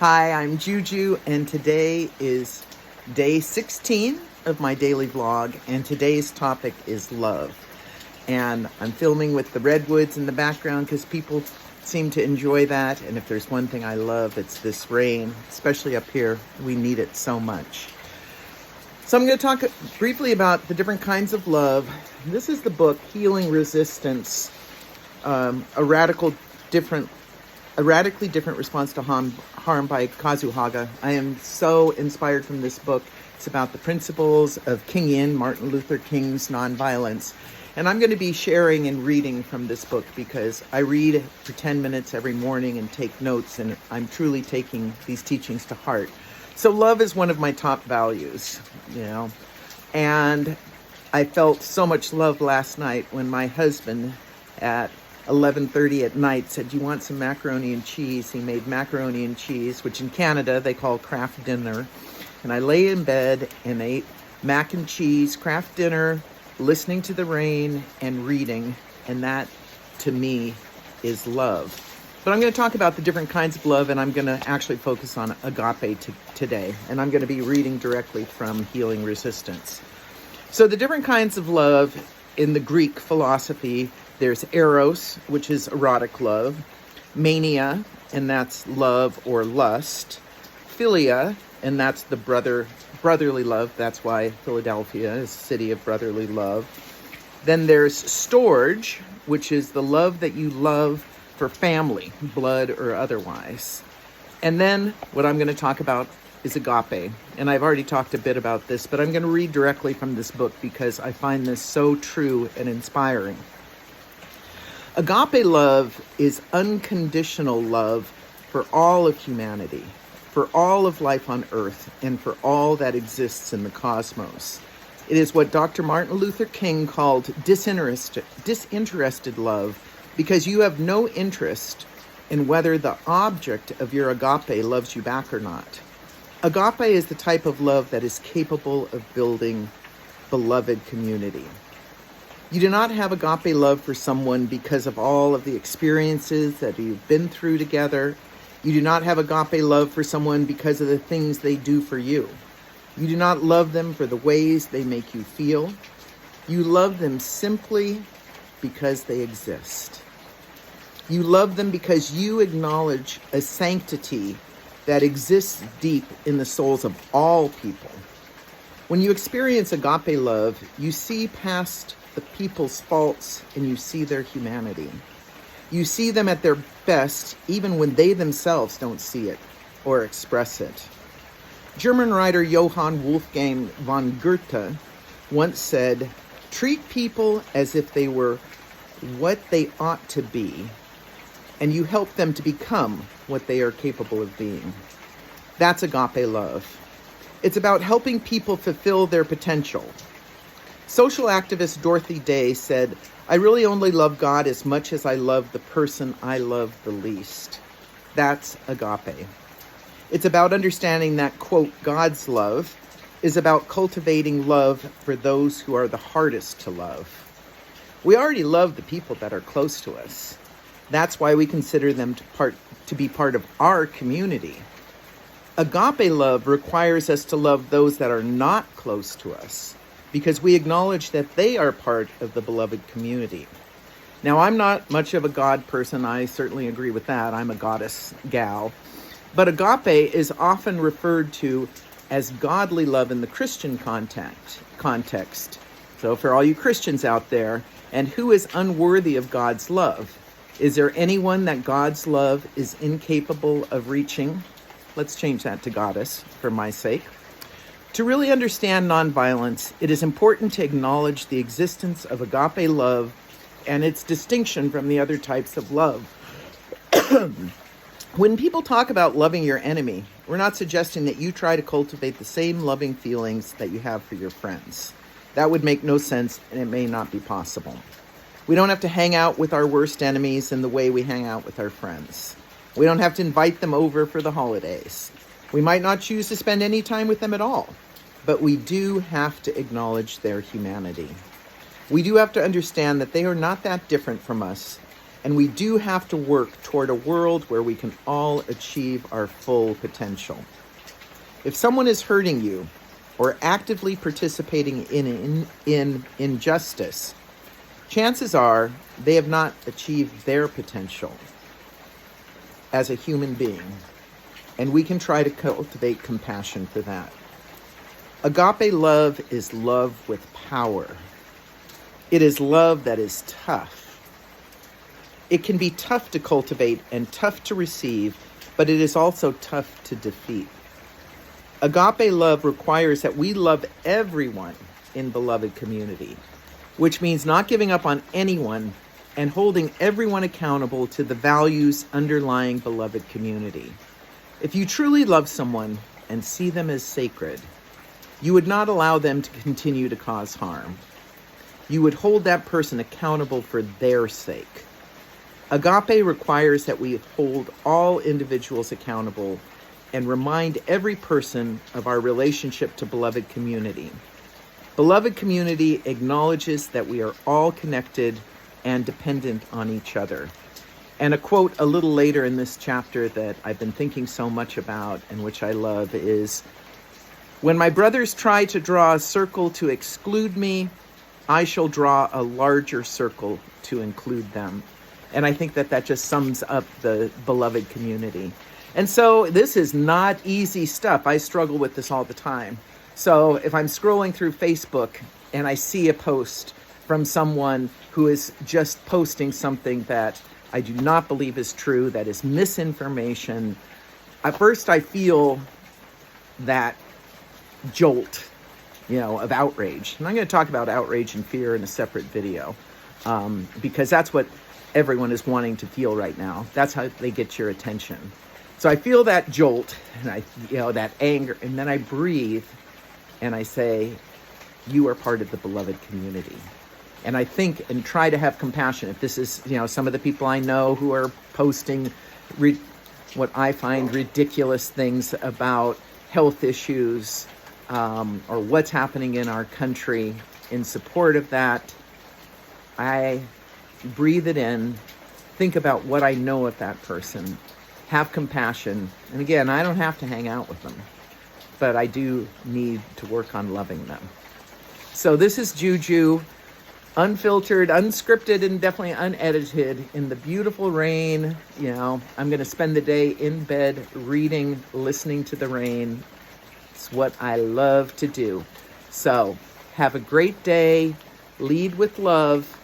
Hi, I'm Juju, and today is day 16 of my daily vlog, and today's topic is love. And I'm filming with the redwoods in the background because people seem to enjoy that, and if there's one thing I love, it's this rain, especially up here. We need it so much. So I'm going to talk briefly about the different kinds of love. This is the book, Healing Resistance, a radically different response to harm by Kazuhaga. I am so inspired from this book. It's about the principles of Martin Luther King's nonviolence. And I'm going to be sharing and reading from this book because I read for 10 minutes every morning and take notes, and I'm truly taking these teachings to heart. So love is one of my top values, and I felt so much love last night when my husband at 11:30 at night said, "Do you want some macaroni and cheese?" He made macaroni and cheese, which in Canada they call Kraft dinner. And I lay in bed and ate mac and cheese, Kraft dinner, listening to the rain and reading. And that, to me, is love. But I'm going to talk about the different kinds of love, and I'm going to actually focus on agape today. And I'm going to be reading directly from Healing Resistance. So the different kinds of love in the Greek philosophy, there's eros, which is erotic love, mania, and that's love or lust, philia, and that's the brotherly love. That's why Philadelphia is a city of brotherly love. Then there's storge, which is the love that you love for family, blood or otherwise. And then what I'm going to talk about is agape. And I've already talked a bit about this, but I'm going to read directly from this book because I find this so true and inspiring. Agape love is unconditional love for all of humanity, for all of life on earth, and for all that exists in the cosmos. It is what Dr. Martin Luther King called disinterested love, because you have no interest in whether the object of your agape loves you back or not. Agape is the type of love that is capable of building beloved community. You do not have agape love for someone because of all of the experiences that you've been through together. You do not have agape love for someone because of the things they do for you. You do not love them for the ways they make you feel. You love them simply because they exist. You love them because you acknowledge a sanctity that exists deep in the souls of all people. When you experience agape love, you see past the people's faults and you see their humanity. You see them at their best even when they themselves don't see it or express it. German writer Johann Wolfgang von Goethe once said, "Treat people as if they were what they ought to be, and you help them to become what they are capable of being." That's agape love. It's about helping people fulfill their potential. Social activist Dorothy Day said, "I really only love God as much as I love the person I love the least." That's agape. It's about understanding that, quote, God's love is about cultivating love for those who are the hardest to love. We already love the people that are close to us. That's why we consider them to be part of our community. Agape love requires us to love those that are not close to us, because we acknowledge that they are part of the beloved community. Now, I'm not much of a God person. I certainly agree with that. I'm a goddess gal. But agape is often referred to as godly love in the Christian context. So for all you Christians out there, and who is unworthy of God's love? Is there anyone that God's love is incapable of reaching? Let's change that to goddess for my sake. To really understand nonviolence, it is important to acknowledge the existence of agape love and its distinction from the other types of love. When people talk about loving your enemy, we're not suggesting that you try to cultivate the same loving feelings that you have for your friends. That would make no sense, and it may not be possible. We don't have to hang out with our worst enemies in the way we hang out with our friends. We don't have to invite them over for the holidays. We might not choose to spend any time with them at all, but we do have to acknowledge their humanity. We do have to understand that they are not that different from us, And we do have to work toward a world where we can all achieve our full potential. If someone is hurting you or actively participating in injustice, chances are they have not achieved their potential as a human being, and we can try to cultivate compassion for that. Agape love is love with power. It is love that is tough. It can be tough to cultivate and tough to receive, but it is also tough to defeat. Agape love requires that we love everyone in beloved community, which means not giving up on anyone and holding everyone accountable to the values underlying beloved community. If you truly love someone and see them as sacred, you would not allow them to continue to cause harm. You would hold that person accountable for their sake. Agape requires that we hold all individuals accountable and remind every person of our relationship to beloved community. Beloved community acknowledges that we are all connected and dependent on each other. And a quote a little later in this chapter that I've been thinking so much about and which I love is, "When my brothers try to draw a circle to exclude me, I shall draw a larger circle to include them." And I think that just sums up the beloved community. And so this is not easy stuff. I struggle with this all the time. So if I'm scrolling through Facebook and I see a post from someone who is just posting something that I do not believe is true, that is misinformation, at first I feel that jolt, of outrage. And I'm going to talk about outrage and fear in a separate video, because that's what everyone is wanting to feel right now. That's how they get your attention. So I feel that jolt and that anger, and then I breathe and I say, you are part of the beloved community. And I think and try to have compassion. If this is, some of the people I know who are posting what I find ridiculous things about health issues, or what's happening in our country in support of that, I breathe it in, think about what I know of that person, have compassion. And again, I don't have to hang out with them, but I do need to work on loving them. So this is Juju, unfiltered, unscripted, and definitely unedited, in the beautiful rain. I'm going to spend the day in bed reading, listening to the rain. It's what I love to do. So have a great day. Lead with love.